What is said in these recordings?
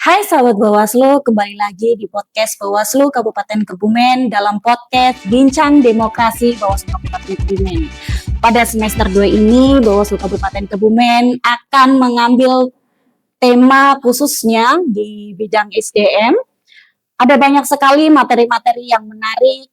Hai sahabat Bawaslu, kembali lagi di podcast Bawaslu Kabupaten Kebumen dalam podcast Bincang Demokrasi Bawaslu Kabupaten Kebumen. Pada semester 2 ini, Bawaslu Kabupaten Kebumen akan mengambil tema khususnya di bidang SDM. Ada banyak sekali materi-materi yang menarik,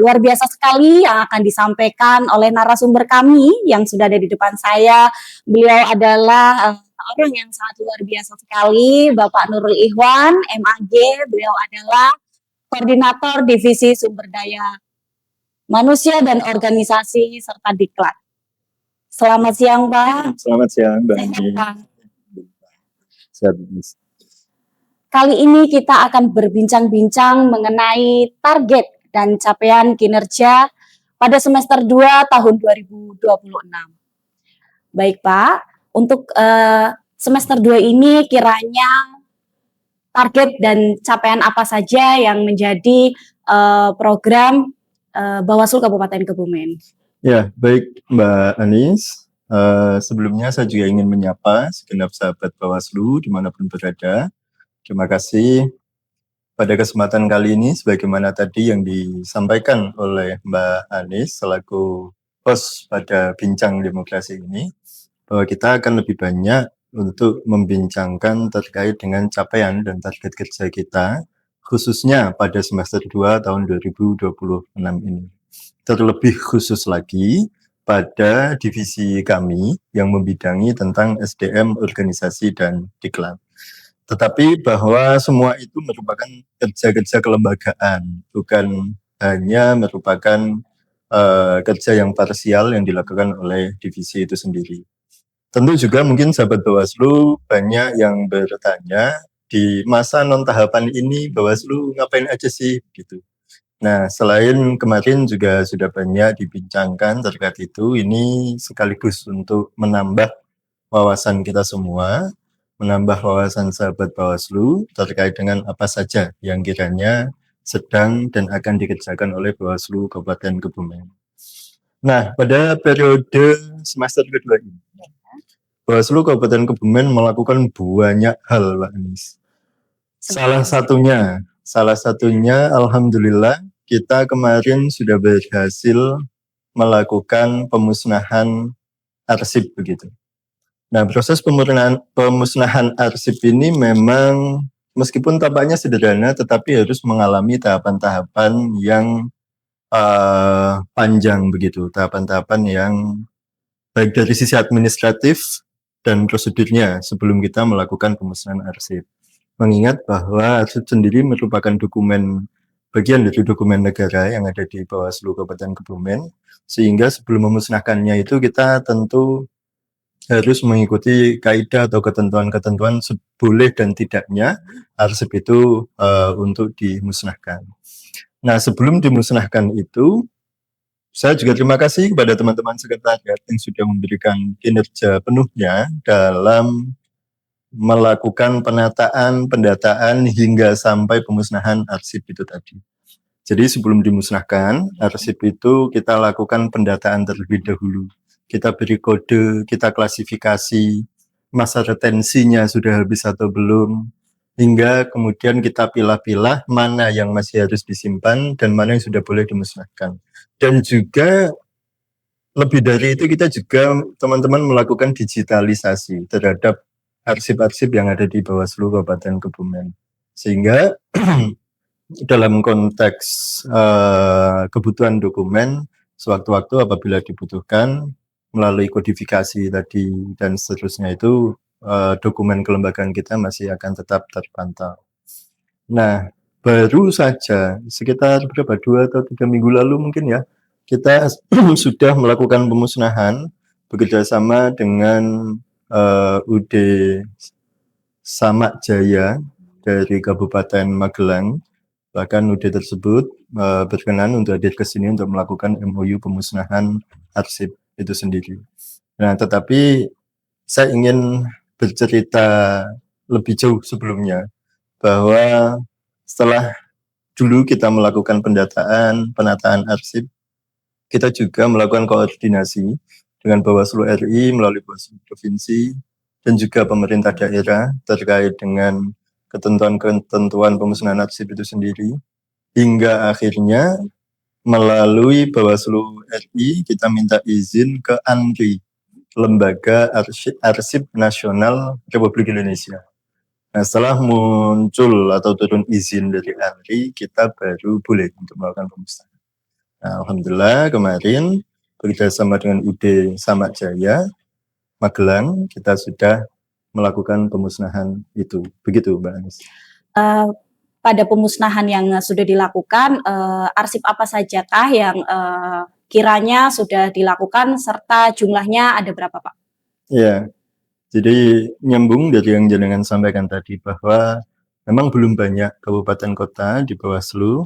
luar biasa sekali yang akan disampaikan oleh narasumber kami yang sudah ada di depan saya. Beliau adalah orang yang sangat luar biasa sekali, Bapak Nurul Ikhwan, MAG. Beliau adalah Koordinator Divisi Sumber Daya Manusia dan Organisasi serta Diklat. Selamat siang, Pak. Selamat siang, Mbak Ani. Sehat, Mas. Kali ini kita akan berbincang-bincang mengenai target dan capaian kinerja pada semester 2 tahun 2026. Baik Pak, untuk semester 2 ini kiranya target dan capaian apa saja yang menjadi program Bawaslu Kabupaten Kebumen? Ya, baik Mbak Anis. Sebelumnya saya juga ingin menyapa segenap sahabat Bawaslu dimanapun berada. Terima kasih pada kesempatan kali ini, sebagaimana tadi yang disampaikan oleh Mbak Anis selaku host pada Bincang Demokrasi ini, bahwa kita akan lebih banyak untuk membincangkan terkait dengan capaian dan target kerja kita, khususnya pada semester 2 tahun 2026 ini. Terlebih khusus lagi pada divisi kami yang membidangi tentang SDM, organisasi, dan diklat. Tetapi bahwa semua itu merupakan kerja-kerja kelembagaan, bukan hanya merupakan kerja yang parsial yang dilakukan oleh divisi itu sendiri. Tentu juga mungkin sahabat Bawaslu banyak yang bertanya, di masa non-tahapan ini Bawaslu ngapain aja sih gitu. Nah, selain kemarin juga sudah banyak dibincangkan terkait itu, ini sekaligus untuk menambah wawasan kita semua, menambah wawasan sahabat Bawaslu terkait dengan apa saja yang kiranya sedang dan akan dikerjakan oleh Bawaslu Kabupaten Kebumen. Nah, pada periode semester kedua ini, Bawaslu Kabupaten Kebumen melakukan banyak hal, Pak Anis. Salah satunya, alhamdulillah, kita kemarin sudah berhasil melakukan pemusnahan arsip begitu. Nah, proses pemusnahan arsip ini memang meskipun tampaknya sederhana, tetapi harus mengalami tahapan-tahapan yang panjang begitu, tahapan-tahapan yang baik dari sisi administratif dan prosedurnya sebelum kita melakukan pemusnahan arsip. Mengingat bahwa arsip sendiri merupakan bagian dari dokumen negara yang ada di Bawaslu Kabupaten Kebumen, sehingga sebelum memusnahkannya itu kita tentu harus mengikuti kaidah atau ketentuan-ketentuan boleh dan tidaknya arsip itu untuk dimusnahkan. Nah, sebelum dimusnahkan itu, saya juga terima kasih kepada teman-teman sekretariat yang sudah memberikan kinerja penuhnya dalam melakukan penataan, pendataan hingga sampai pemusnahan arsip itu tadi. Jadi sebelum dimusnahkan arsip itu kita lakukan pendataan terlebih dahulu. Kita beri kode, kita klasifikasi, masa retensinya sudah habis atau belum, hingga kemudian kita pilah-pilah mana yang masih harus disimpan dan mana yang sudah boleh dimusnahkan. Dan juga lebih dari itu kita juga teman-teman melakukan digitalisasi terhadap arsip-arsip yang ada di Bawaslu Kabupaten Kebumen. Sehingga dalam konteks kebutuhan dokumen, sewaktu-waktu apabila dibutuhkan melalui kodifikasi tadi dan seterusnya itu dokumen kelembagaan kita masih akan tetap terpantau. Nah, baru saja sekitar 2 atau 3 minggu lalu mungkin ya, kita sudah melakukan pemusnahan bekerjasama dengan UD Samak Jaya dari Kabupaten Magelang. Bahkan UD tersebut berkenan untuk hadir ke sini untuk melakukan MOU pemusnahan arsip itu sendiri. Nah, tetapi saya ingin bercerita lebih jauh sebelumnya bahwa setelah dulu kita melakukan penataan arsip, kita juga melakukan koordinasi dengan Bawaslu RI melalui Bawaslu Provinsi dan juga pemerintah daerah terkait dengan ketentuan-ketentuan pemusnahan arsip itu sendiri, hingga akhirnya melalui Bawaslu RI kita minta izin ke ANRI, Lembaga Arsip Nasional Republik Indonesia. Nah, setelah muncul atau turun izin dari ANRI, kita baru boleh untuk melakukan pemusnahan. Nah, alhamdulillah kemarin bekerjasama dengan UD Samak Jaya, Magelang, kita sudah melakukan pemusnahan itu. Begitu, Mbak Anis. Pada pemusnahan yang sudah dilakukan, arsip apa sajakah yang kiranya sudah dilakukan serta jumlahnya ada berapa, Pak? Ya, jadi nyambung dari yang jenengan sampaikan tadi bahwa memang belum banyak kabupaten kota di Bawaslu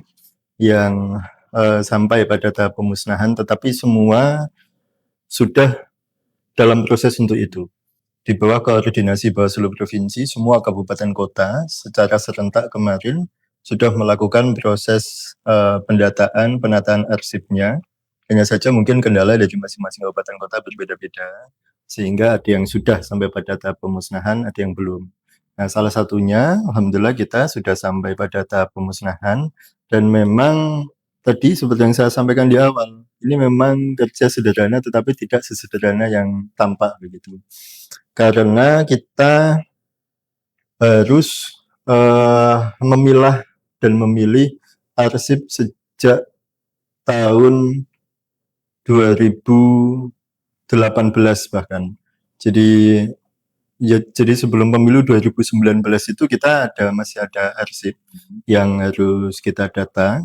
yang sampai pada tahap pemusnahan, tetapi semua sudah dalam proses untuk itu. Di bawah koordinasi Bawaslu Provinsi, semua kabupaten kota secara serentak kemarin sudah melakukan proses pendataan, penataan arsipnya. Hanya saja mungkin kendala dari masing-masing kabupaten kota berbeda-beda, sehingga ada yang sudah sampai pada tahap pemusnahan, ada yang belum. Nah, salah satunya, alhamdulillah kita sudah sampai pada tahap pemusnahan, dan memang tadi seperti yang saya sampaikan di awal, ini memang kerja sederhana tetapi tidak sesederhana yang tampak begitu. Karena kita harus memilah dan memilih arsip sejak tahun 2018 bahkan. Jadi sebelum pemilu 2019 itu kita masih ada arsip yang harus kita data,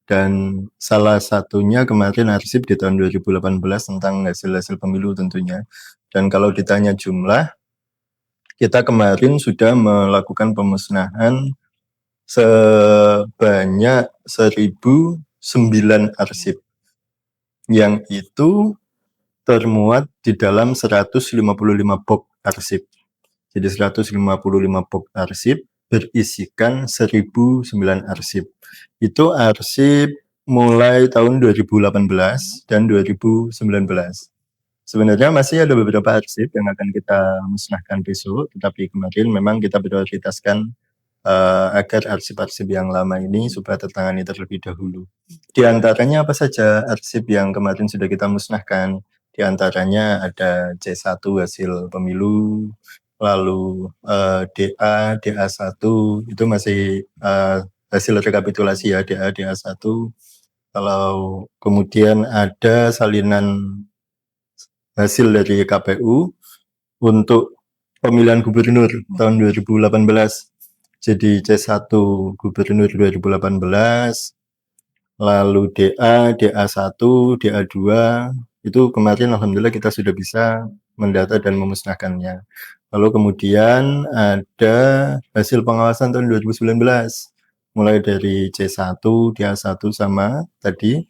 dan salah satunya kemarin arsip di tahun 2018 tentang hasil-hasil pemilu tentunya. Dan kalau ditanya jumlah, kita kemarin sudah melakukan pemusnahan sebanyak 1.009 arsip, yang itu termuat di dalam 155 box arsip. Jadi 155 box arsip berisikan 1.009 arsip. Itu arsip mulai tahun 2018 dan 2019. Sebenarnya masih ada beberapa arsip yang akan kita musnahkan besok, tetapi kemarin memang kita prioritaskan agar arsip-arsip yang lama ini supaya tertangani terlebih dahulu. Di antaranya apa saja arsip yang kemarin sudah kita musnahkan? Di antaranya ada C1 hasil pemilu, lalu DA, DA1 itu masih hasil rekapitulasi ya, DA, DA1. Kalau kemudian ada salinan hasil dari KPU untuk pemilihan gubernur tahun 2018. Jadi C1 gubernur 2018, lalu DA, DA1, DA2, itu kemarin alhamdulillah kita sudah bisa mendata dan memusnahkannya. Lalu kemudian ada hasil pengawasan tahun 2019, mulai dari C1, DA1 sama tadi,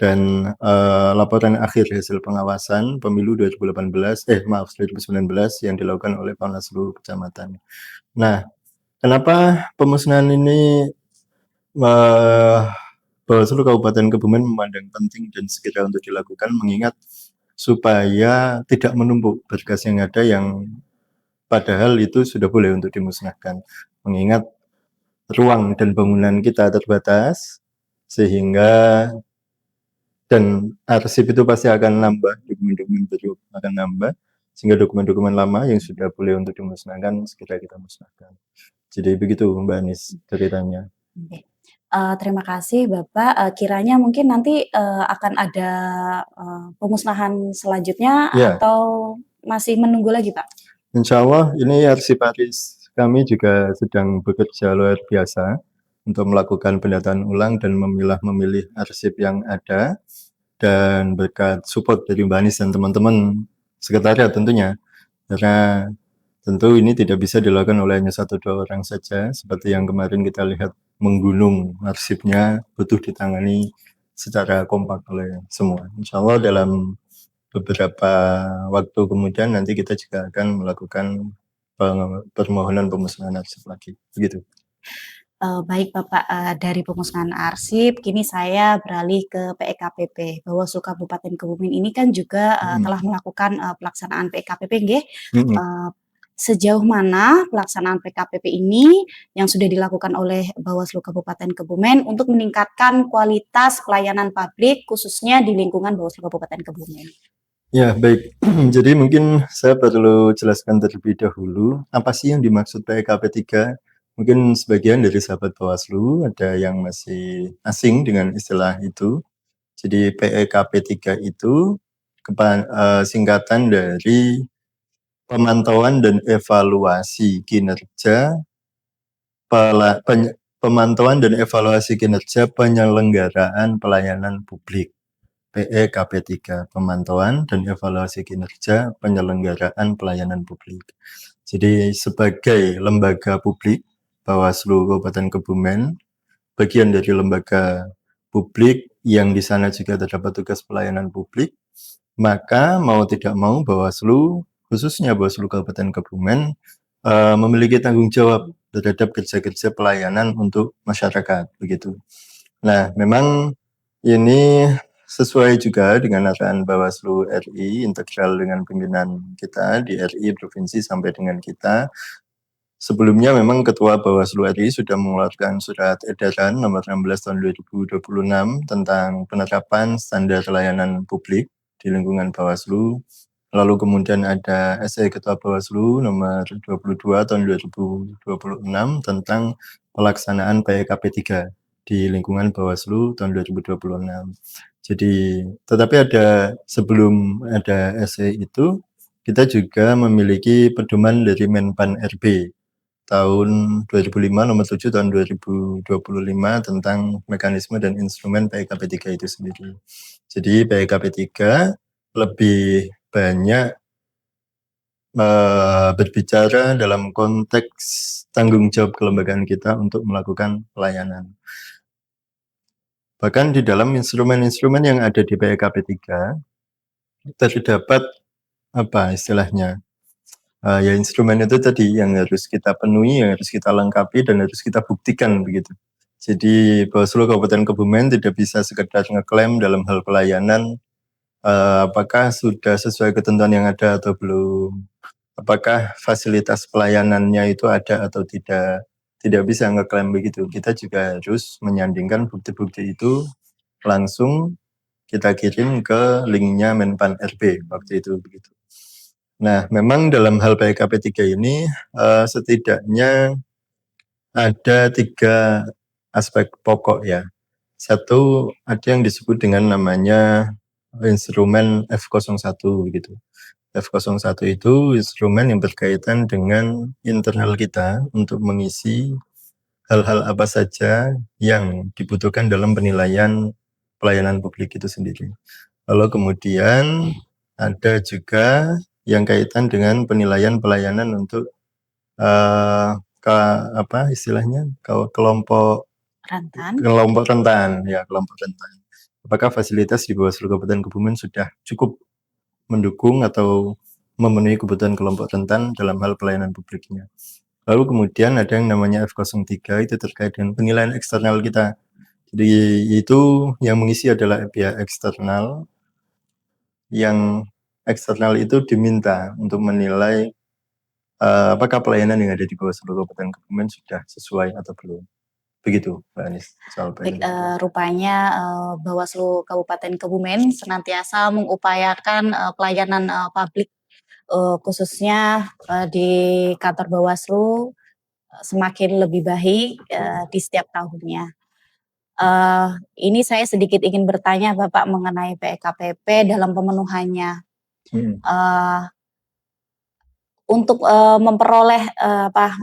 dan laporan akhir hasil pengawasan pemilu 2019 yang dilakukan oleh Panwaslu Kecamatan. Nah, kenapa pemusnahan ini Bawaslu Kabupaten Kebumen memandang penting dan segera untuk dilakukan, mengingat supaya tidak menumpuk berkas yang ada yang padahal itu sudah boleh untuk dimusnahkan, mengingat ruang dan bangunan kita terbatas, sehingga dan arsip itu pasti akan nambah, dokumen-dokumen baru akan nambah, sehingga dokumen-dokumen lama yang sudah boleh untuk dimusnahkan segera kita musnahkan. Jadi begitu Mbak Anis ceritanya. Oke. Terima kasih Bapak. Kiranya mungkin nanti akan ada pemusnahan selanjutnya Ya. atau masih menunggu lagi, Pak? Insya Allah ini arsiparis kami juga sedang bekerja luar biasa untuk melakukan pendataan ulang dan memilih arsip yang ada, dan berkat support dari Mbak Anis dan teman-teman sekretariat tentunya, karena tentu ini tidak bisa dilakukan oleh hanya 1-2 orang saja, seperti yang kemarin kita lihat menggunung arsipnya, butuh ditangani secara kompak oleh semua. Insya Allah dalam beberapa waktu kemudian nanti kita juga akan melakukan permohonan pemusnahan arsip lagi, begitu. Baik Bapak, dari pemusnahan arsip, kini saya beralih ke PEKPP. Bawaslu Kabupaten Kebumen ini kan juga telah melakukan pelaksanaan PEKPP nggih. sejauh mana pelaksanaan PKPP ini yang sudah dilakukan oleh Bawaslu Kabupaten Kebumen untuk meningkatkan kualitas pelayanan publik khususnya di lingkungan Bawaslu Kabupaten Kebumen. Ya, baik. Jadi mungkin saya perlu jelaskan terlebih dahulu, apa sih yang dimaksud PKP 3? Mungkin sebagian dari sahabat Bawaslu ada yang masih asing dengan istilah itu. Jadi PKP 3 itu singkatan dari pemantauan dan evaluasi kinerja pemantauan dan evaluasi kinerja penyelenggaraan pelayanan publik. PEKP 3, pemantauan dan evaluasi kinerja penyelenggaraan pelayanan publik. Jadi sebagai lembaga publik, Bawaslu Kabupaten Kebumen, bagian dari lembaga publik yang di sana juga terdapat tugas pelayanan publik, maka mau tidak mau Bawaslu, khususnya Bawaslu Kabupaten Kebumen, memiliki tanggung jawab terhadap kerja-kerja pelayanan untuk masyarakat, begitu. Nah, memang ini sesuai juga dengan arahan Bawaslu RI, integral dengan pimpinan kita di RI Provinsi sampai dengan kita. Sebelumnya memang Ketua Bawaslu RI sudah mengeluarkan surat edaran nomor 16 tahun 2026 tentang penerapan standar layanan publik di lingkungan Bawaslu. Lalu kemudian ada SE Ketua Bawaslu nomor 22 tahun 2026 tentang pelaksanaan PKP 3 di lingkungan Bawaslu tahun 2026. Jadi, tetapi sebelum ada SE itu, kita juga memiliki pedoman dari Menpan RB tahun 2005 nomor 7 tahun 2025 tentang mekanisme dan instrumen PKP 3 itu sendiri. Jadi PKP 3 lebih banyak berbicara dalam konteks tanggung jawab kelembagaan kita untuk melakukan pelayanan. Bahkan di dalam instrumen-instrumen yang ada di PKP 3 terdapat apa istilahnya? Ya instrumen itu tadi yang harus kita penuhi, yang harus kita lengkapi dan harus kita buktikan begitu. Jadi Bawaslu Kabupaten Kebumen tidak bisa sekedar ngeklaim dalam hal pelayanan apakah sudah sesuai ketentuan yang ada atau belum. Apakah fasilitas pelayanannya itu ada atau tidak. Tidak bisa ngeklaim begitu. Kita juga harus menyandingkan bukti-bukti itu langsung kita kirim ke linknya Menpan RB waktu itu begitu. Nah, memang dalam hal PKP 3 ini setidaknya ada 3 aspek pokok ya. Satu, ada yang disebut dengan namanya instrumen F01 gitu. F01 itu instrumen yang berkaitan dengan internal kita untuk mengisi hal-hal apa saja yang dibutuhkan dalam penilaian pelayanan publik itu sendiri. Lalu kemudian ada juga yang kaitan dengan penilaian pelayanan untuk kelompok rentan. Apakah fasilitas di Bawaslu Kabupaten Kebumen sudah cukup mendukung atau memenuhi kebutuhan kelompok rentan dalam hal pelayanan publiknya. Lalu kemudian ada yang namanya F03, itu terkait dengan penilaian eksternal kita. Jadi itu yang mengisi adalah pihak eksternal, yang eksternal itu diminta untuk menilai apakah pelayanan yang ada di Bawaslu Kabupaten Kebumen sudah sesuai atau belum. Begitu, Mbak Anis. Rupanya Bawaslu Kabupaten Kebumen senantiasa mengupayakan pelayanan publik khususnya di kantor Bawaslu semakin lebih baik di setiap tahunnya. Ini saya sedikit ingin bertanya Bapak mengenai PKPP dalam pemenuhannya. Untuk memperoleh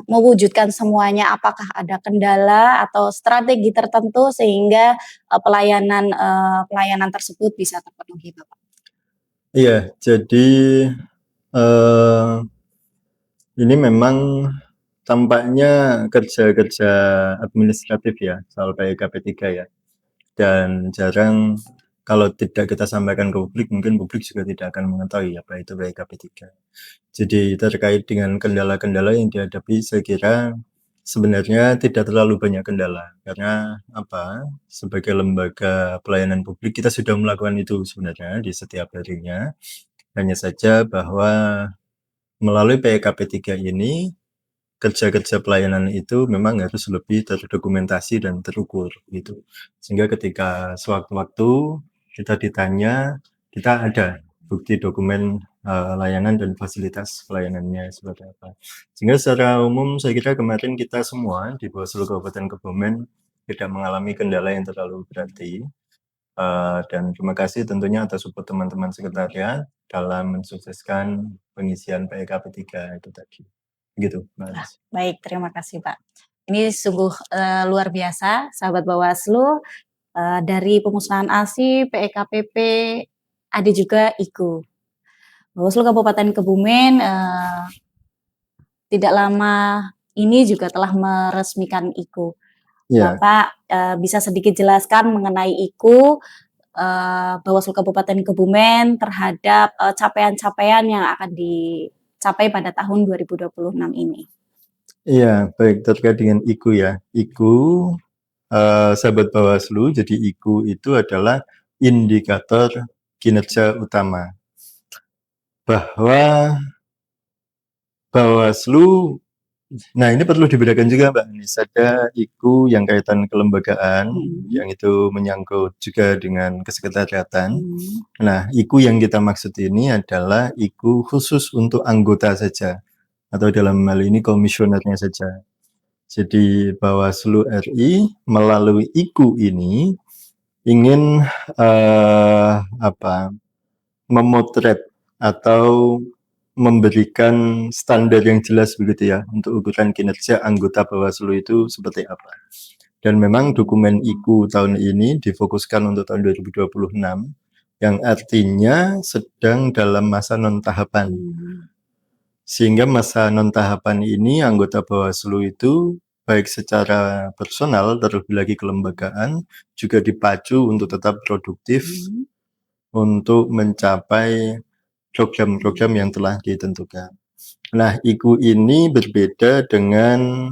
mewujudkan semuanya, apakah ada kendala atau strategi tertentu sehingga pelayanan tersebut bisa terpenuhi, Bapak? Iya, jadi ini memang tampaknya kerja-kerja administratif ya soal PKP 3 ya, dan jarang kalau tidak kita sampaikan ke publik, mungkin publik juga tidak akan mengetahui apa itu PKP 3. Jadi terkait dengan kendala-kendala yang dihadapi, saya kira sebenarnya tidak terlalu banyak kendala. Karena apa? Sebagai lembaga pelayanan publik, kita sudah melakukan itu sebenarnya di setiap harinya. Hanya saja bahwa melalui PKP 3 ini kerja-kerja pelayanan itu memang harus lebih terdokumentasi dan terukur gitu. Sehingga ketika sewaktu-waktu kita ditanya, kita ada bukti dokumen layanan dan fasilitas pelayanannya seperti apa. Sehingga secara umum saya kira kemarin kita semua di Bawaslu Kabupaten Kebumen tidak mengalami kendala yang terlalu berarti. Dan terima kasih tentunya atas support teman-teman sekretariat dalam mensukseskan pengisian PKP 3 itu tadi. Begitu, Mbak Anis. Baik, terima kasih Pak. Ini sungguh luar biasa, sahabat Bawaslu. Dari pemusnahan ASI, PEKPP, ada juga IKU. Bawaslu Kabupaten Kebumen tidak lama ini juga telah meresmikan IKU. Ya, Bapak bisa sedikit jelaskan mengenai IKU Bawaslu Kabupaten Kebumen terhadap capaian-capaian yang akan dicapai pada tahun 2026 ini. iya, baik terkait dengan IKU ya. IKU, sahabat Bawaslu, jadi IKU itu adalah indikator kinerja utama. Bahwa Bawaslu, nah ini perlu dibedakan juga Mbak Anis, ada IKU yang kaitan kelembagaan, yang itu menyangkut juga dengan kesekretariatan. Nah, IKU yang kita maksud ini adalah IKU khusus untuk anggota saja, atau dalam hal ini komisionernya saja. Jadi Bawaslu RI melalui IKU ini ingin memotret atau memberikan standar yang jelas begitu ya untuk ukuran kinerja anggota Bawaslu itu seperti apa. Dan memang dokumen IKU tahun ini difokuskan untuk tahun 2026 yang artinya sedang dalam masa non tahapan. Sehingga masa non tahapan ini anggota Bawaslu itu baik secara personal terlebih lagi kelembagaan juga dipacu untuk tetap produktif untuk mencapai program-program yang telah ditentukan. Nah, IKU ini berbeda dengan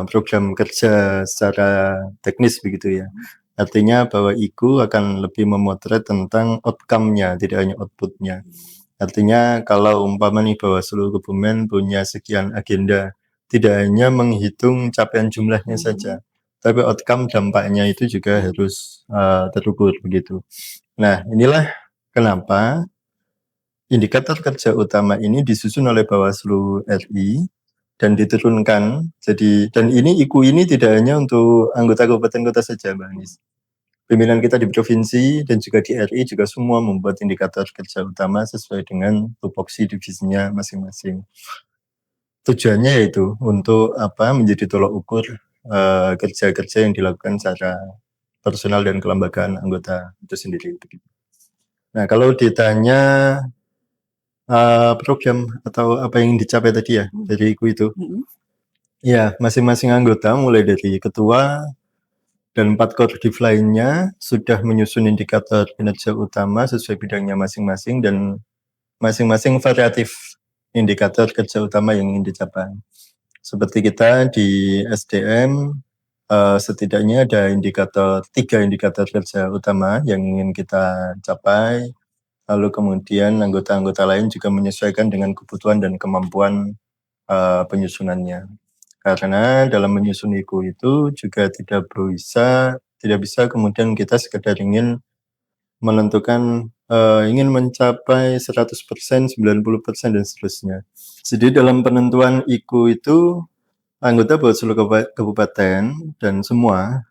program kerja secara teknis begitu ya. Artinya bahwa IKU akan lebih memotret tentang outcome-nya, tidak hanya output-nya. Artinya kalau umpama nih Bawaslu Kebumen punya sekian agenda, tidak hanya menghitung capaian jumlahnya saja, tapi outcome dampaknya itu juga harus terukur begitu. Nah, inilah kenapa indikator kerja utama ini disusun oleh Bawaslu RI dan diturunkan. Jadi, dan ini IKU ini tidak hanya untuk anggota kabupaten kota saja, Mbak Anis. Pimpinan kita di provinsi dan juga di RI juga semua membuat indikator kerja utama sesuai dengan tupoksi divisinya masing-masing. Tujuannya yaitu untuk menjadi tolok ukur kerja-kerja yang dilakukan secara personal dan kelembagaan anggota itu sendiri. Nah, kalau ditanya program atau apa yang dicapai tadi ya dari IKU itu, ya masing-masing anggota mulai dari ketua dan 4 koordinatif lainnya sudah menyusun indikator kinerja utama sesuai bidangnya masing-masing dan masing-masing variatif indikator kerja utama yang ingin dicapai. Seperti kita di SDM setidaknya ada 3 indikator kerja utama yang ingin kita capai. Lalu kemudian anggota-anggota lain juga menyesuaikan dengan kebutuhan dan kemampuan penyusunannya. Karena dalam menyusun IKU itu juga tidak bisa kemudian kita sekedar ingin menentukan ingin mencapai 100%, 90% dan seterusnya. Jadi dalam penentuan IKU itu anggota Bawaslu Kabupaten dan semua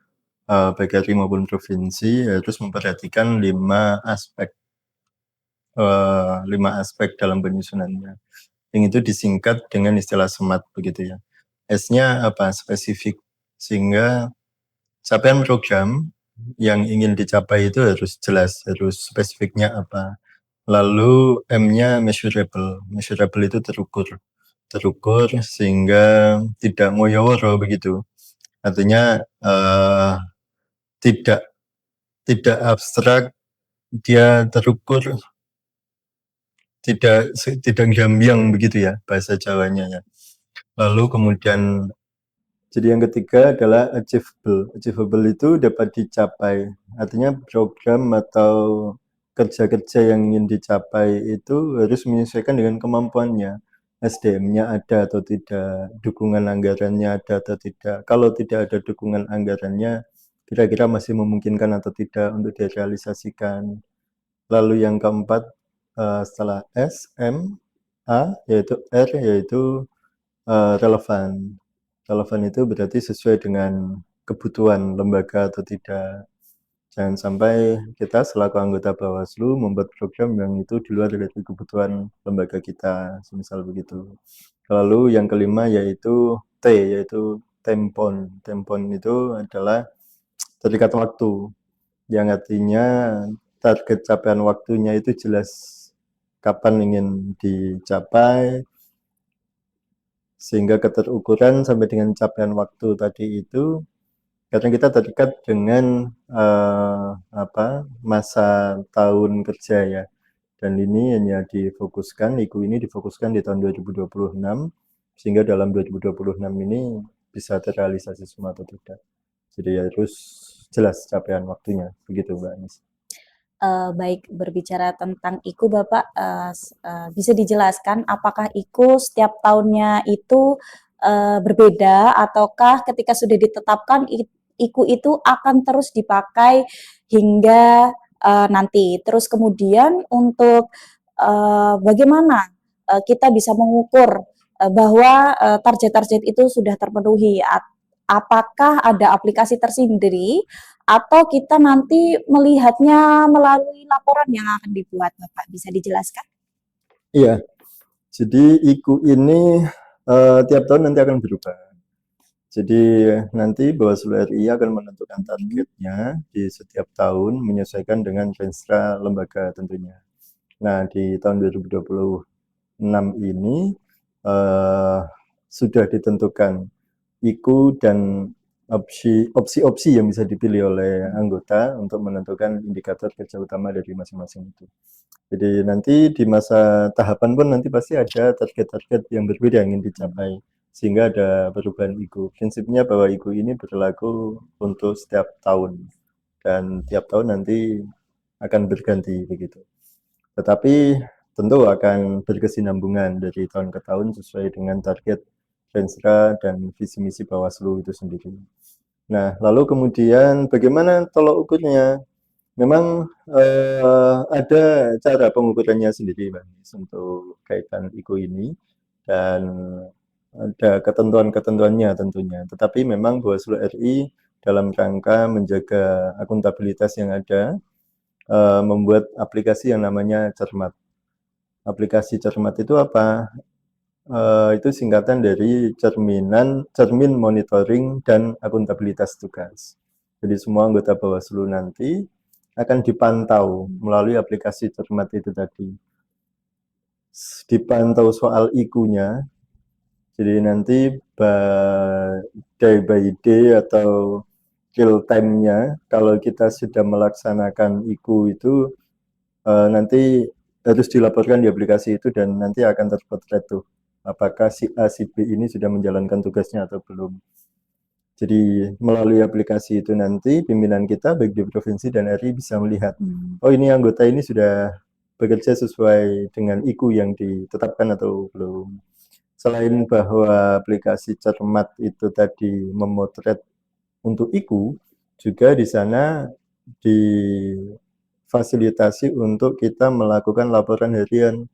baik RI maupun provinsi harus memperhatikan 5 aspek dalam penyusunannya. Yang itu disingkat dengan istilah SMART begitu ya. S-nya spesifik, sehingga capaian program yang ingin dicapai itu harus jelas, harus spesifiknya apa. Lalu M-nya measurable. Measurable itu terukur sehingga tidak ngoyo-woro begitu. Artinya tidak abstrak, dia terukur, tidak gambiang begitu ya bahasa Jawanya ya. Lalu kemudian jadi yang ketiga adalah achievable. Achievable itu dapat dicapai. Artinya program atau kerja-kerja yang ingin dicapai itu harus menyesuaikan dengan kemampuannya. SDM-nya ada atau tidak, dukungan anggarannya ada atau tidak. Kalau tidak ada dukungan anggarannya, kira-kira masih memungkinkan atau tidak untuk direalisasikan. Lalu yang keempat, setelah S, M, A, yaitu R, yaitu relevan. Relevan itu berarti sesuai dengan kebutuhan lembaga atau tidak. Jangan sampai kita selaku anggota Bawaslu membuat program yang itu di luar dari kebutuhan lembaga kita, semisal begitu. Lalu yang kelima yaitu T, yaitu tempon. Tempon itu adalah terikat waktu, yang artinya target capaian waktunya itu jelas kapan ingin dicapai, sehingga keterukuran sampai dengan capaian waktu tadi itu karena kita terikat dengan masa tahun kerja ya, dan ini hanya difokuskan, IKU ini difokuskan di tahun 2026, sehingga dalam 2026 ini bisa terrealisasi semua atau tidak. Jadi harus jelas capaian waktunya, begitu Mbak Anis. Baik, berbicara tentang IKU Bapak, bisa dijelaskan apakah IKU setiap tahunnya itu berbeda, ataukah ketika sudah ditetapkan IKU itu akan terus dipakai hingga nanti. Terus kemudian untuk bagaimana kita bisa mengukur bahwa target-target itu sudah terpenuhi. Apakah ada aplikasi tersendiri atau kita nanti melihatnya melalui laporan yang akan dibuat, Bapak bisa dijelaskan? Iya, jadi IKU ini tiap tahun nanti akan berubah. Jadi nanti Bawaslu RI akan menentukan targetnya di setiap tahun menyesuaikan dengan renstra lembaga tentunya. Nah, di tahun 2026 ini sudah ditentukan IKU dan opsi-opsi yang bisa dipilih oleh anggota untuk menentukan indikator kerja utama dari masing-masing itu. Jadi nanti di masa tahapan pun nanti pasti ada target-target yang berbeda yang ingin dicapai, sehingga ada perubahan IKU. Prinsipnya bahwa IKU ini berlaku untuk setiap tahun, dan tiap tahun nanti akan berganti begitu. Tetapi tentu akan berkesinambungan dari tahun ke tahun sesuai dengan target renstra dan visi misi Bawaslu itu sendiri. Nah, lalu kemudian bagaimana tolok ukurnya? Memang ada cara pengukurannya sendiri, Mbak, untuk kaitan IKU ini, dan ada ketentuan-ketentuannya tentunya. Tetapi memang Bawaslu RI dalam rangka menjaga akuntabilitas yang ada, membuat aplikasi yang namanya Cermat. Aplikasi Cermat itu apa? Itu singkatan dari cermin monitoring dan akuntabilitas tugas. Jadi semua anggota Bawaslu nanti akan dipantau melalui aplikasi Cermat itu tadi. Dipantau soal IKU-nya, jadi nanti day by day atau real time-nya, kalau kita sudah melaksanakan IKU itu nanti harus dilaporkan di aplikasi itu, dan nanti akan terpotret tuh apakah si A, si B ini sudah menjalankan tugasnya atau belum. Jadi melalui aplikasi itu nanti pimpinan kita baik di provinsi dan RI bisa melihat, oh ini anggota ini sudah bekerja sesuai dengan IKU yang ditetapkan atau belum. Selain bahwa aplikasi Cermat itu tadi memotret untuk IKU, juga di sana difasilitasi untuk kita melakukan laporan harian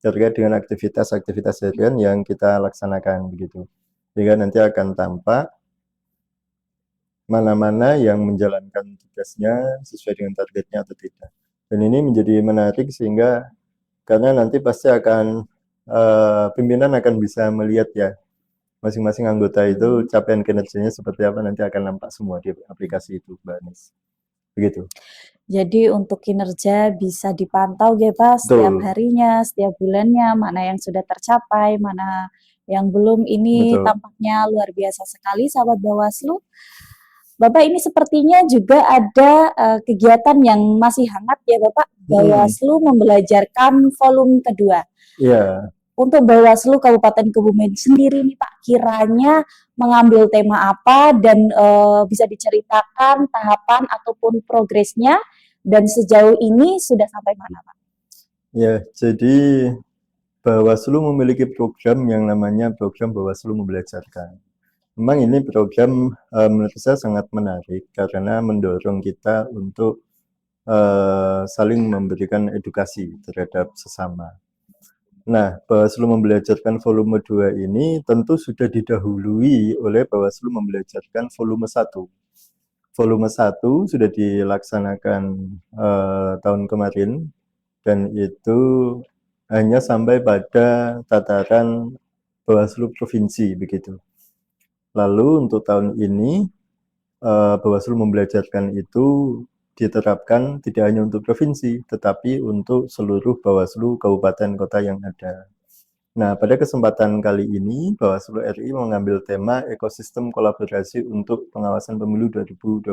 terkait dengan aktivitas-aktivitas harian yang kita laksanakan begitu. Sehingga nanti akan tampak mana-mana yang menjalankan tugasnya sesuai dengan targetnya atau tidak. Dan ini menjadi menarik sehingga karena nanti pasti akan pimpinan akan bisa melihat ya masing-masing anggota itu capaian kinerjanya seperti apa, nanti akan nampak semua di aplikasi itu, Mbak Anis. Begitu. Jadi untuk kinerja bisa dipantau ya Pak, setiap harinya, setiap bulannya, mana yang sudah tercapai, mana yang belum. Ini Betul. tampaknya luar biasa sekali sahabat Bawaslu. Bapak, ini sepertinya juga ada kegiatan yang masih hangat ya Bapak, Bawaslu membelajarkan volume kedua. Iya. Untuk Bawaslu Kabupaten Kebumen sendiri nih Pak, kiranya mengambil tema apa dan bisa diceritakan tahapan ataupun progresnya Dan sejauh ini sudah sampai mana, Pak? Ya, jadi Bawaslu memiliki program yang namanya program Bawaslu Membelajarkan. Memang ini program menurut saya sangat menarik karena mendorong kita untuk saling memberikan edukasi terhadap sesama. Nah, Bawaslu Membelajarkan volume 2 ini tentu sudah didahului oleh Bawaslu Membelajarkan volume 1. Volume 1 sudah dilaksanakan tahun kemarin dan itu hanya sampai pada tataran Bawaslu Provinsi begitu. Lalu untuk tahun ini Bawaslu Membelajarkan itu diterapkan tidak hanya untuk provinsi, tetapi untuk seluruh Bawaslu kabupaten kota yang ada. Nah, pada kesempatan kali ini, Bawaslu RI mengambil tema ekosistem kolaborasi untuk pengawasan pemilu 2029.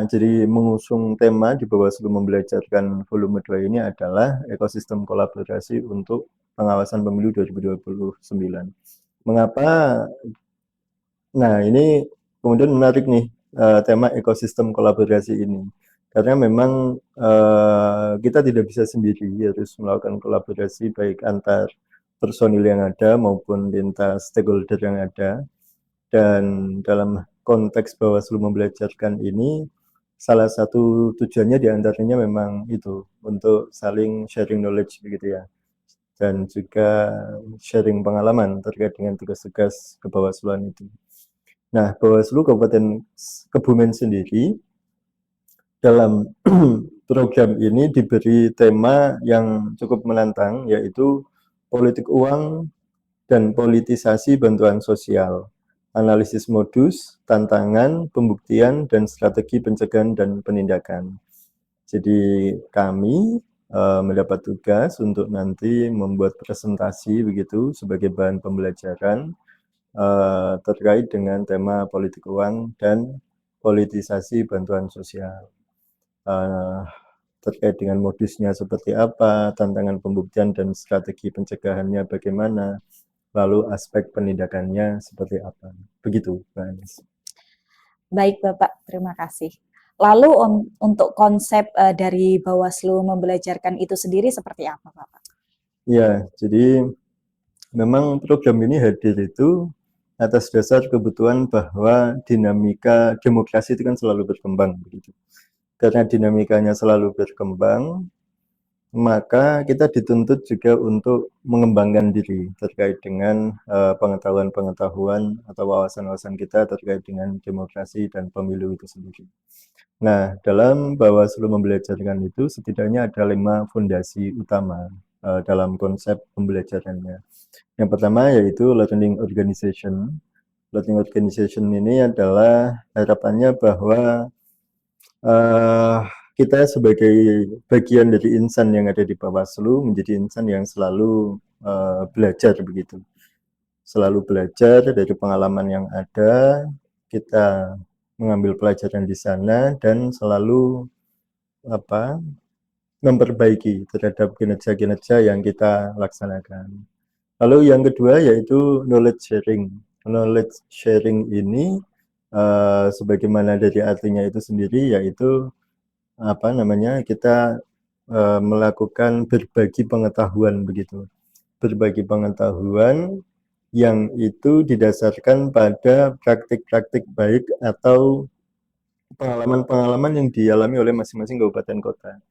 Jadi mengusung tema di Bawaslu Membelajarkan volume 2 ini adalah ekosistem kolaborasi untuk pengawasan pemilu 2029. Mengapa? Nah, ini kemudian menarik nih tema ekosistem kolaborasi ini. Karena memang kita tidak bisa sendiri, harus melakukan kolaborasi baik antar personil yang ada maupun lintas stakeholder yang ada. Dan dalam konteks Bawaslu Membelajarkan ini, salah satu tujuannya diantaranya memang itu, untuk saling sharing knowledge begitu ya. Dan juga sharing pengalaman terkait dengan tugas-tugas kebawasluan itu. Nah, Bawaslu Kabupaten Kebumen sendiri dalam program ini diberi tema yang cukup menantang, yaitu politik uang dan politisasi bantuan sosial, analisis modus, tantangan, pembuktian, dan strategi pencegahan dan penindakan. Jadi kami mendapat tugas untuk nanti membuat presentasi begitu sebagai bahan pembelajaran terkait dengan tema politik uang dan politisasi bantuan sosial. Terkait dengan modusnya seperti apa, tantangan pembuktian dan strategi pencegahannya bagaimana, lalu aspek penindakannya seperti apa. Begitu, Mbak Anies. Baik, Bapak, terima kasih. Lalu untuk konsep dari Bawaslu Membelajarkan itu sendiri seperti apa, Bapak? Ya, jadi memang program ini hadir itu atas dasar kebutuhan bahwa dinamika demokrasi itu kan selalu berkembang begitu. Karena dinamikanya selalu berkembang, maka kita dituntut juga untuk mengembangkan diri terkait dengan pengetahuan-pengetahuan atau wawasan-wawasan kita terkait dengan demokrasi dan pemilu itu sendiri. Nah, dalam Bawaslu Membelajarkan itu setidaknya ada 5 fondasi utama dalam konsep pembelajarannya. Yang pertama yaitu learning organization. Learning organization ini adalah harapannya bahwa kita sebagai bagian dari insan yang ada di Bawaslu menjadi insan yang selalu belajar begitu. Selalu belajar dari pengalaman yang ada, kita mengambil pelajaran di sana dan selalu memperbaiki terhadap kinerja-kinerja yang kita laksanakan. Lalu yang kedua yaitu knowledge sharing. Knowledge sharing ini sebagaimana dari artinya itu sendiri yaitu kita melakukan berbagi pengetahuan begitu. Berbagi pengetahuan yang itu didasarkan pada praktik-praktik baik atau pengalaman-pengalaman yang dialami oleh masing-masing kabupaten kota.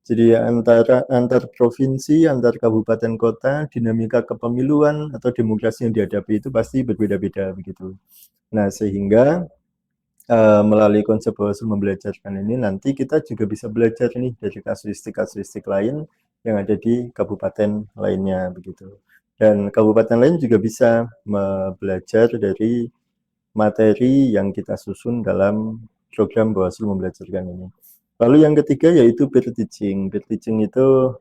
Jadi antar provinsi, antar kabupaten kota, dinamika kepemiluan atau demokrasi yang dihadapi itu pasti berbeda-beda begitu. Nah, sehingga melalui konsep Bawaslu Membelajarkan ini nanti kita juga bisa belajar nih dari kasuistik-kasuistik lain yang ada di kabupaten lainnya begitu. Dan kabupaten lain juga bisa belajar dari materi yang kita susun dalam program Bawaslu Membelajarkan ini. Lalu yang ketiga yaitu peer teaching. Peer teaching itu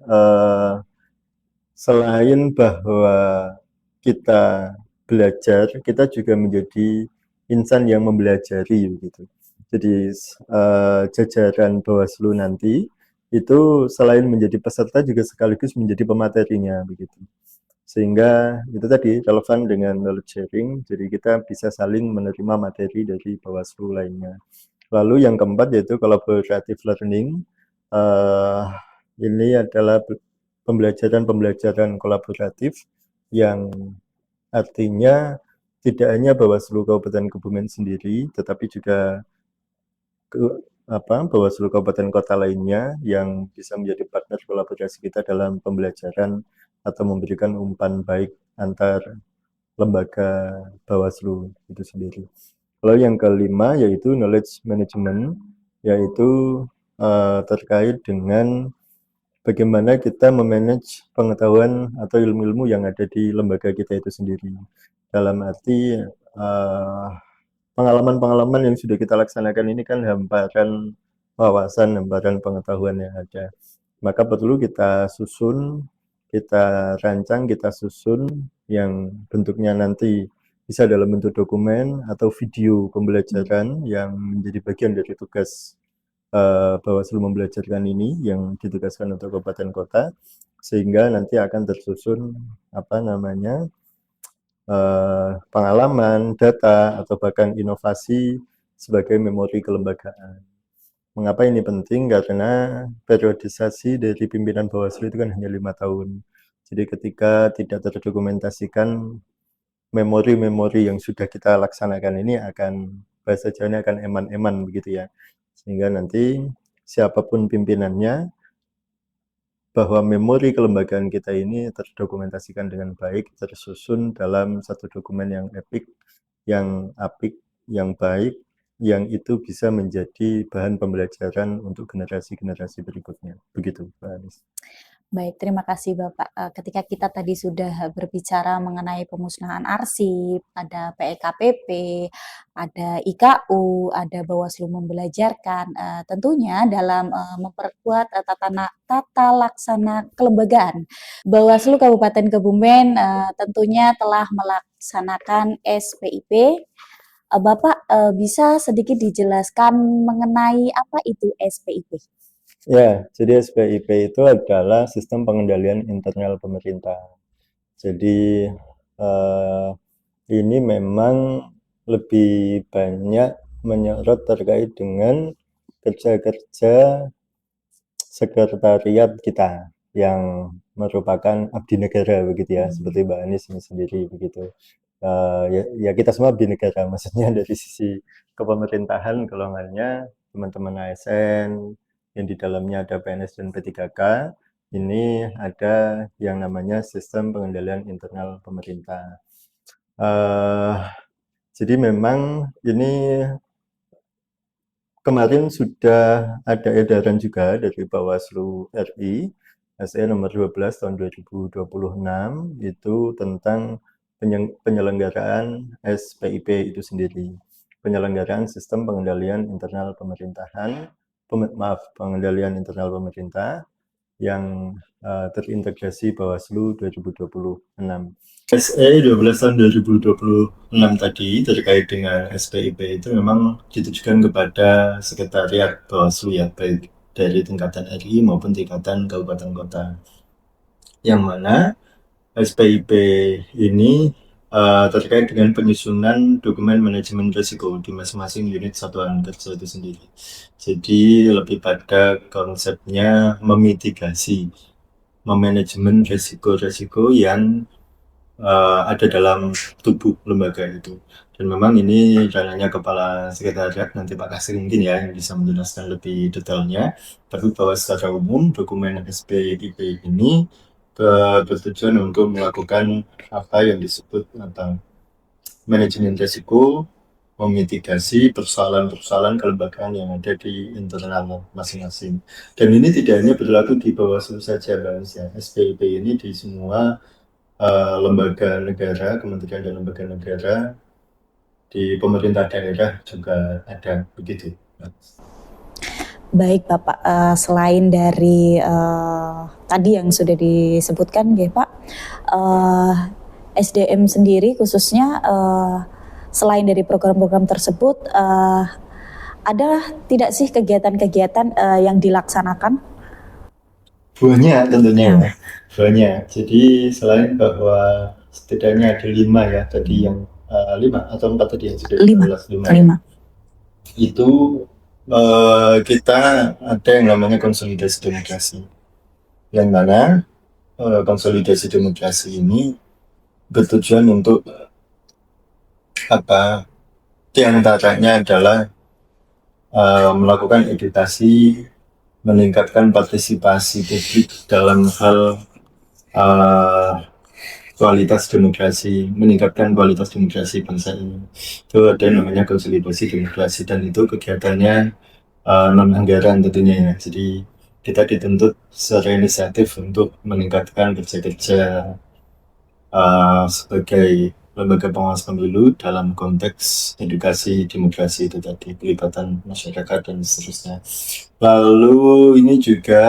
selain bahwa kita belajar, kita juga menjadi insan yang mempelajari begitu. Jadi jajaran Bawaslu nanti itu selain menjadi peserta juga sekaligus menjadi pematerinya begitu. Sehingga itu tadi relevan dengan knowledge sharing, jadi kita bisa saling menerima materi dari Bawaslu lainnya. Lalu yang keempat yaitu collaborative learning. Ini adalah pembelajaran kolaboratif yang artinya tidak hanya Bawaslu Kabupaten Kebumen sendiri, tetapi juga Bawaslu Kabupaten Kota lainnya yang bisa menjadi partner kolaborasi kita dalam pembelajaran atau memberikan umpan baik antar lembaga Bawaslu itu sendiri. Lalu yang kelima yaitu knowledge management, yaitu terkait dengan bagaimana kita memanage pengetahuan atau ilmu-ilmu yang ada di lembaga kita itu sendiri. Dalam arti pengalaman-pengalaman yang sudah kita laksanakan ini kan hamparan wawasan, hamparan pengetahuan yang ada. Maka perlu kita susun, kita rancang, kita susun yang bentuknya nanti bisa dalam bentuk dokumen atau video pembelajaran yang menjadi bagian dari tugas Bawaslu membelajarkan ini yang ditugaskan untuk kabupaten kota, sehingga nanti akan tersusun pengalaman, data, atau bahkan inovasi sebagai memori kelembagaan. Mengapa ini penting? Karena periodisasi dari pimpinan Bawaslu itu kan hanya 5 tahun. Jadi ketika tidak terdokumentasikan memori-memori yang sudah kita laksanakan ini akan, bahasa Jawanya akan eman-eman begitu ya. Sehingga nanti siapapun pimpinannya, bahwa memori kelembagaan kita ini terdokumentasikan dengan baik, tersusun dalam satu dokumen yang epik, yang apik, yang baik, yang itu bisa menjadi bahan pembelajaran untuk generasi-generasi berikutnya. Begitu, Pak Anies. Baik, terima kasih Bapak. Ketika kita tadi sudah berbicara mengenai pemusnahan arsip, ada PEKPP, ada IKU, ada Bawaslu membelajarkan, tentunya dalam memperkuat tata laksana kelembagaan. Bawaslu Kabupaten Kebumen tentunya telah melaksanakan SPIP. Bapak bisa sedikit dijelaskan mengenai apa itu SPIP? Ya, jadi SPIP itu adalah sistem pengendalian internal pemerintah. Jadi ini memang lebih banyak menyorot terkait dengan kerja-kerja sekretariat kita yang merupakan abdi negara begitu ya, seperti Mbak Anies sendiri begitu. Ya kita semua abdi negara, maksudnya dari sisi kepemerintahan golongannya teman-teman ASN yang di dalamnya ada PNS dan P3K, ini ada yang namanya sistem pengendalian internal pemerintah. Jadi memang ini kemarin sudah ada edaran juga dari Bawaslu RI, SE nomor 12 tahun 2026, itu tentang penyelenggaraan SPIP itu sendiri. Penyelenggaraan sistem pengendalian internal pemerintahan, pengendalian internal pemerintah yang terintegrasi Bawaslu 2026. SE 12 tahun 2026 tadi terkait dengan SPIP itu memang ditujukan kepada sekretariat Bawaslu ya, baik dari tingkatan RI maupun tingkatan kabupaten kota. Yang mana SPIP ini terkait dengan penyusunan dokumen manajemen risiko di masing-masing unit satuan kerja itu sendiri. Jadi lebih pada konsepnya memitigasi, memanajemen risiko-risiko yang ada dalam tubuh lembaga itu. Dan memang ini ranahnya Kepala Sekretariat, nanti Pak Kasir mungkin ya yang bisa menjelaskan lebih detailnya. Tapi bahwa secara umum dokumen SPIP ini bertujuan untuk melakukan apa yang disebut tentang manajemen risiko, memitigasi persoalan-persoalan kelembagaan yang ada di internal masing-masing. Dan ini tidak hanya berlaku di Bawaslu saja, Mbak. SPIP ini di semua lembaga negara, kementerian dan lembaga negara, di pemerintah daerah juga ada begitu. Baik Bapak, selain dari tadi yang sudah disebutkan ya Pak, SDM sendiri khususnya selain dari program-program tersebut, ada tidak sih kegiatan-kegiatan yang dilaksanakan? Banyak tentunya, banyak. Jadi selain bahwa setidaknya ada 5 ya, tadi yang 5 atau 4 tadi yang sudah 5. itu kita ada yang namanya konsolidasi demokrasi, yang mana konsolidasi demokrasi ini bertujuan untuk apa? Di antaranya adalah melakukan edukasi, meningkatkan partisipasi publik dalam hal kualitas demokrasi, meningkatkan kualitas demokrasi bangsa ini. Itu ada yang namanya konsolidasi demokrasi, dan itu kegiatannya non anggaran tentunya ya. Jadi kita dituntut secara inisiatif untuk meningkatkan kerja-kerja sebagai lembaga pengawas pemilu dalam konteks edukasi demokrasi itu tadi, pelibatan masyarakat dan seterusnya. Lalu ini juga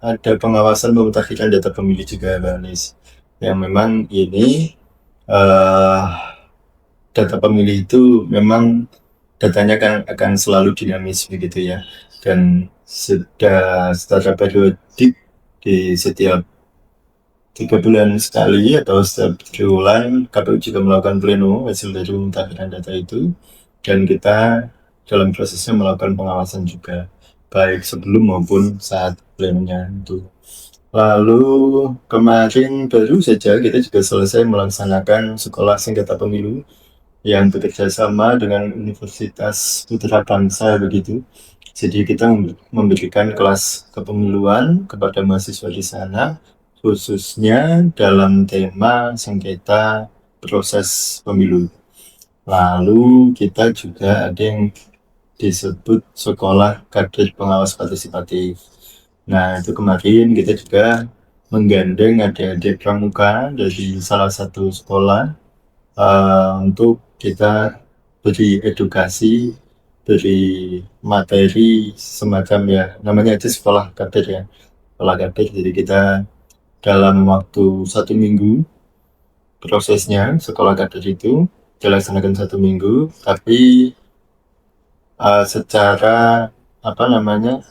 ada pengawasan pemutakhiran data pemilih juga, Mbak Anis, yang memang ini data pemilih itu memang datanya kan akan selalu dinamis begitu ya, dan sudah secara periodik di setiap 3 bulan sekali atau setiap 3 bulan KPU juga melakukan pleno hasil dari pemutakhiran data itu, dan kita dalam prosesnya melakukan pengawasan juga baik sebelum maupun saat plenonya itu. Lalu kemarin baru saja kita juga selesai melaksanakan sekolah sengketa pemilu yang bekerja sama dengan Universitas Putra Bangsa begitu. Jadi kita memberikan kelas kepemiluan kepada mahasiswa di sana, khususnya dalam tema sengketa proses pemilu. Lalu kita juga ada yang disebut sekolah kader pengawas partisipatif. Nah, itu kemarin kita juga menggandeng adik-adik pramuka dari salah satu sekolah untuk kita beri edukasi, beri materi semacam ya, namanya aja sekolah kader ya, sekolah kader. Jadi kita dalam waktu 1 minggu prosesnya sekolah kader itu dilaksanakan 1 minggu, tapi secara apa namanya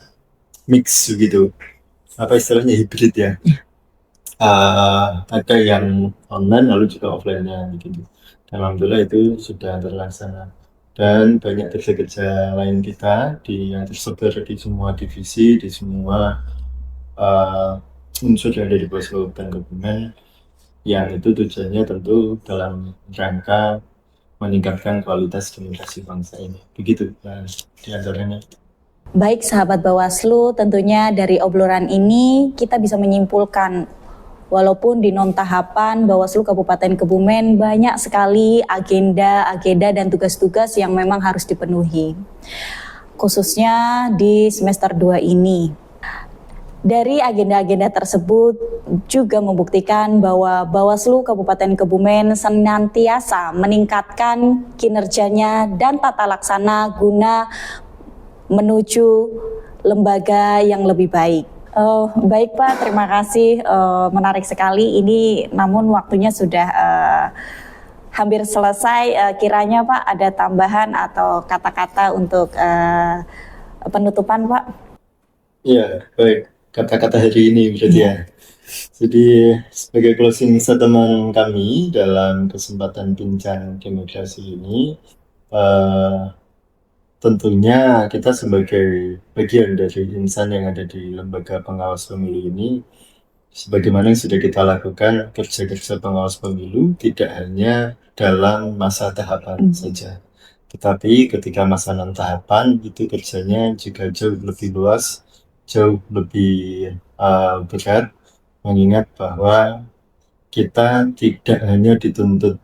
mix gitu, apa istilahnya, hibrid ya. Ada yang online lalu juga offline-nya gitu. Dan alhamdulillah itu sudah terlaksana. Dan banyak kerja-kerja lain kita yang tersebar di semua divisi, di semua unsur yang ada di Bawaslu dan Kebumen, yang itu tujuannya tentu dalam rangka meningkatkan kualitas demokrasi bangsa ini. Begitu di antaranya. Baik sahabat Bawaslu, tentunya dari obrolan ini kita bisa menyimpulkan walaupun di non tahapan Bawaslu Kabupaten Kebumen banyak sekali agenda dan tugas-tugas yang memang harus dipenuhi. Khususnya di semester 2 ini. Dari agenda-agenda tersebut juga membuktikan bahwa Bawaslu Kabupaten Kebumen senantiasa meningkatkan kinerjanya dan tata laksana guna menuju lembaga yang lebih baik. Baik Pak, terima kasih, menarik sekali ini, namun waktunya sudah hampir selesai. Kiranya Pak ada tambahan atau kata-kata untuk penutupan Pak? Iya, baik. Kata-kata hari ini berarti ya. Jadi sebagai closing statement kami dalam kesempatan bincang demokrasi ini, tentunya kita sebagai bagian dari insan yang ada di lembaga pengawas pemilu ini, sebagaimana yang sudah kita lakukan kerja-kerja pengawas pemilu tidak hanya dalam masa tahapan saja, tetapi ketika masa non tahapan itu kerjanya juga jauh lebih luas, jauh lebih berat, mengingat bahwa kita tidak hanya dituntut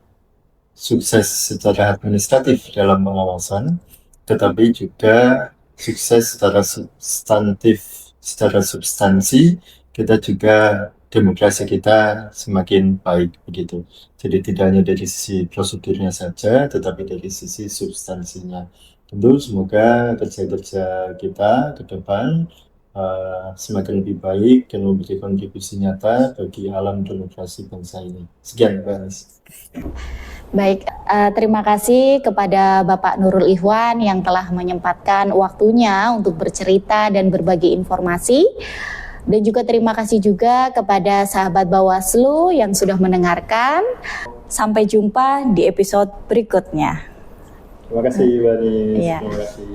sukses secara administratif dalam pengawasan, tetapi juga sukses secara substantif, secara substansi. Kita juga demokrasi kita semakin baik begitu. Jadi tidak hanya dari sisi prosedurnya saja, tetapi dari sisi substansinya. Tentu semoga kerja-kerja kita ke depan semakin lebih baik dan memberi kontribusi nyata bagi alam demokrasi bangsa ini. Sekian, Pak Anis. Baik, terima kasih kepada Bapak Nurul Ikhwan yang telah menyempatkan waktunya untuk bercerita dan berbagi informasi. Dan juga terima kasih juga kepada sahabat Bawaslu yang sudah mendengarkan. Sampai jumpa di episode berikutnya. Terima kasih, Mbak Anis. Iya. Terima kasih.